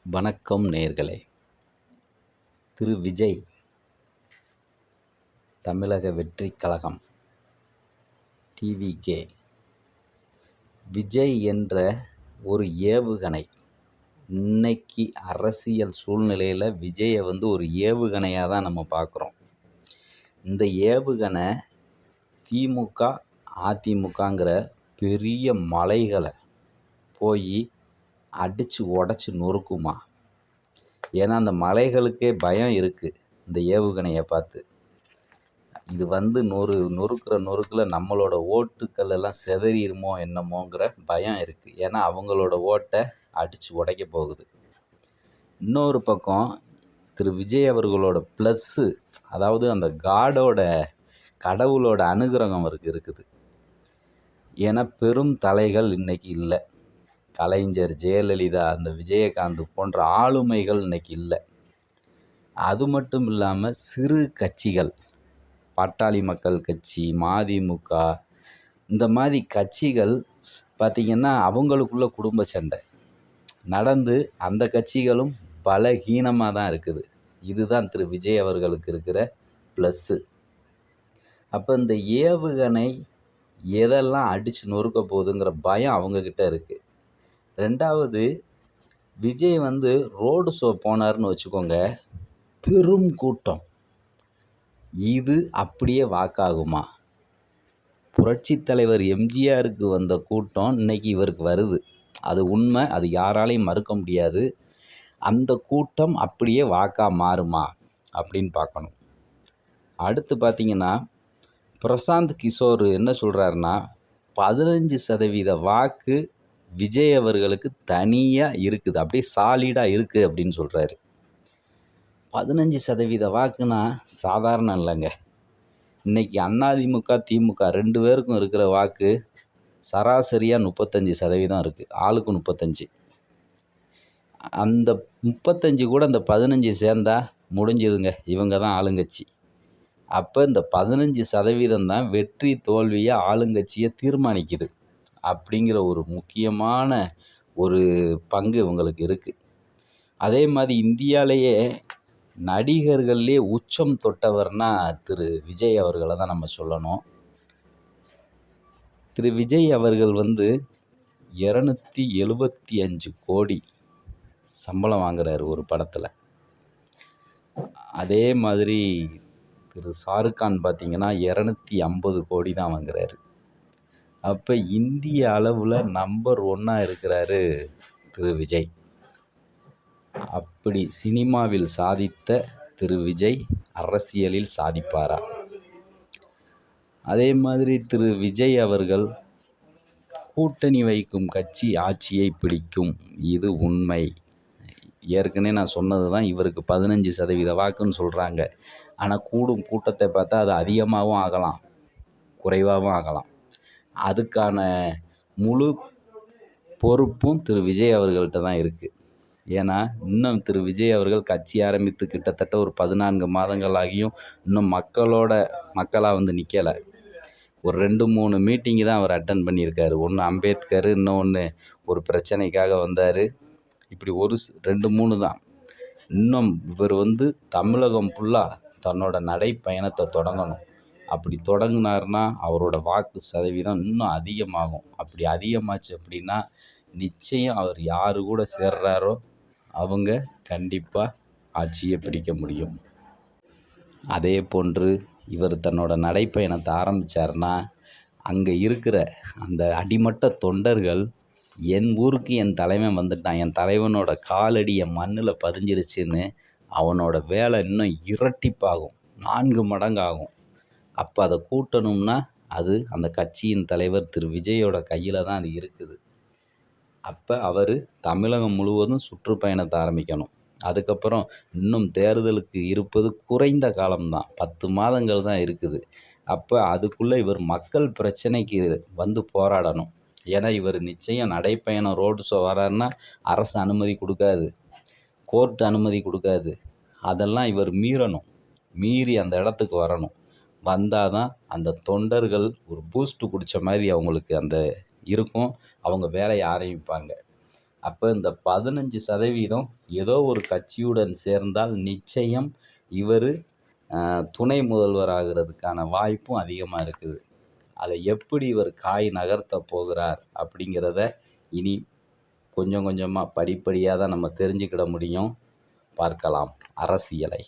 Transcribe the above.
வணக்கம் நேயர்களே. திரு விஜய் தமிழக வெற்றிக் கழகம் டிவிகே விஜய் என்ற ஒரு ஏவுகணை. இன்னைக்கு அரசியல் சூழ்நிலையில் விஜயை ஒரு ஏவுகணையாக தான் நம்ம பார்க்குறோம். இந்த ஏவுகணை திமுக அதிமுகங்கிற பெரிய மலைகளை போய் அடித்து உடச்சி நொறுக்குமா? ஏன்னா அந்த மலைகளுக்கே பயம் இருக்குது இந்த ஏவுகணையை பார்த்து. இது நொறுக்கில் நம்மளோட ஓட்டுக்கள் எல்லாம் சிதறிடுமோ என்னமோங்கிற பயம் இருக்குது. ஏன்னா அவங்களோட ஓட்டை அடித்து உடைக்க போகுது. இன்னொரு பக்கம் திரு விஜய் அவர்களோட ப்ளஸ்ஸு, அதாவது அந்த கடவுளோட அனுகிரகம் அவருக்கு இருக்குது. ஏன்னா பெரும் தலைகள் இன்றைக்கி இல்லை. கலைஞர், ஜெயலலிதா, அந்த விஜயகாந்த் போன்ற ஆளுமைகள் இன்றைக்கி இல்லை. அது மட்டும் இல்லாமல் சிறு கட்சிகள், பாட்டாளி மக்கள் கட்சி, மதிமுக, இந்த மாதிரி கட்சிகள் பார்த்திங்கன்னா அவங்களுக்குள்ள குடும்ப சண்டை நடந்து அந்த கட்சிகளும் பலகீனமாக தான் இருக்குது. இதுதான் திரு விஜய் அவர்களுக்கு இருக்கிற ப்ளஸ்ஸு. அப்போ இந்த ஏவுகணை எதெல்லாம் அடித்து நொறுக்க போகுதுங்கிற பயம் அவங்கக்கிட்ட இருக்குது. ரெண்டாவது, விஜய் ரோடு ஷோ போனார்னு வச்சுக்கோங்க, பெரும் கூட்டம். இது அப்படியே வாக்காகுமா? புரட்சித் தலைவர் எம்ஜிஆருக்கு வந்த கூட்டம் இன்னைக்கு இவருக்கு வருது. அது உண்மை, அது யாராலையும் மறுக்க முடியாது. அந்த கூட்டம் அப்படியே வாக்கா மாறுமா அப்படின்னு பார்க்கணும். அடுத்து பார்த்திங்கன்னா, பிரசாந்த் கிஷோர் என்ன சொல்கிறாருன்னா, 15% வாக்கு விஜய் அவர்களுக்கு தனியாக இருக்குது, அப்படியே சாலிடாக இருக்குது அப்படின்னு சொல்கிறாரு. 15% வாக்குனா சாதாரணம் இல்லைங்க. இன்றைக்கி அதிமுக திமுக 2 பேருக்கும் இருக்கிற வாக்கு சராசரியாக 35% இருக்குது. ஆளுக்கு 35. அந்த 35 கூட அந்த 15 சேர்ந்தா முடிஞ்சதுங்க, இவங்க தான் ஆளுங்கட்சி. அப்போ இந்த 15% தான் வெற்றி தோல்வியை ஆளுங்கட்சியை தீர்மானிக்குது அப்படிங்கிற ஒரு முக்கியமான ஒரு பங்கு இவங்களுக்கு இருக்குது. அதே மாதிரி இந்தியாவிலேயே நடிகர்கள்லேயே உச்சம் தொட்டவர்னா திரு விஜய் அவர்களை தான் நம்ம சொல்லணும். திரு விஜய் அவர்கள் 275 கோடி சம்பளம் வாங்குறாரு ஒரு படத்தில். அதே மாதிரி திரு ஷாருக்கான் பார்த்திங்கன்னா 250 கோடி தான் வாங்குறாரு. அப்போ இந்திய அளவில் நம்பர் 1 இருக்கிறாரு திரு விஜய். அப்படி சினிமாவில் சாதித்த திரு விஜய் அரசியலில் சாதிப்பாரா? அதே மாதிரி திரு விஜய் அவர்கள் கூட்டணி வைக்கும் கட்சி ஆட்சியை பிடிக்கும், இது உண்மை. ஏற்கனவே நான் சொன்னது தான். இவருக்கு 15% வாக்குன்னு சொல்கிறாங்க. ஆனால் கூட்டத்தை பார்த்தா அது அதிகமாகவும் ஆகலாம், குறைவாகவும் ஆகலாம். அதுக்கான முழு பொறுப்பும் திரு விஜய் அவர்கள்ட்ட தான் இருக்குது. ஏன்னா இன்னும் திரு விஜய் அவர்கள் கட்சி ஆரம்பித்து கிட்டத்தட்ட ஒரு 14 மாதங்கள் ஆகியும் இன்னும் மக்களாக நிற்கலை. ஒரு 2-3 மீட்டிங்கு தான் அவர் அட்டன் பண்ணியிருக்காரு. ஒன்று அம்பேத்கர், இன்னொன்று ஒரு பிரச்சனைக்காக வந்தார். இப்படி 2-3 தான். இன்னும் இவர் தமிழகம் ஃபுல்லாக தன்னோட நடைப்பயணத்தை தொடங்கணும். அப்படி தொடங்கினார்னா அவரோட வாக்கு சதவீதம் இன்னும் அதிகமாகும். அப்படி அதிகமாச்சு அப்படின்னா நிச்சயம் அவர் யார் கூட சேர்றாரோ அவங்க கண்டிப்பாக ஆட்சியை பிடிக்க முடியும். அதே போன்று இவர் தன்னோட நடைப்பயணத்தை ஆரம்பித்தார்னா அங்கே இருக்கிற அந்த அடிமட்ட தொண்டர்கள், என் ஊருக்கு என் தலைவன் வந்துட்டான், என் தலைவனோட காலடி என் மண்ணில் பதிஞ்சிருச்சுன்னு அவனோட வேலை இன்னும் இரட்டிப்பாகும், 4 மடங்காகும். அப்போ அதை கூட்டணும்னா அது அந்த கட்சியின் தலைவர் திரு விஜயோட கையில் தான் அது இருக்குது. அப்போ அவர் தமிழகம் முழுவதும் சுற்றுப்பயணத்தை ஆரம்பிக்கணும். அதுக்கப்புறம் இன்னும் தேர்தலுக்கு இருப்பது குறைந்த காலம்தான், 10 மாதங்கள் தான் இருக்குது. அப்போ அதுக்குள்ளே இவர் மக்கள் பிரச்சனைக்கு போராடணும். ஏன்னா இவர் நிச்சயம் நடைப்பயணம் ரோடு ஷோ வராருன்னா அரசு அனுமதி கொடுக்காது, கோர்ட்டு அனுமதி கொடுக்காது. அதெல்லாம் இவர் மீறி அந்த இடத்துக்கு வரணும். வந்தால் தான் அந்த தொண்டர்கள் ஒரு பூஸ்ட்டு குடித்த மாதிரி அவங்களுக்கு அந்த இருக்கும், அவங்க வேலையை ஆரம்பிப்பாங்க. அப்போ இந்த 15% ஏதோ ஒரு கட்சியுடன் சேர்ந்தால் நிச்சயம் இவர் துணை முதல்வர் ஆகிறதுக்கான வாய்ப்பும் அதிகமாக இருக்குது. அதை எப்படி இவர் காய் நகர்த்த போகிறார் அப்படிங்கிறத இனி கொஞ்சம் கொஞ்சமாக படிப்படியாக தான் நம்ம தெரிஞ்சுக்கிட முடியும். பார்க்கலாம் அரசியலை.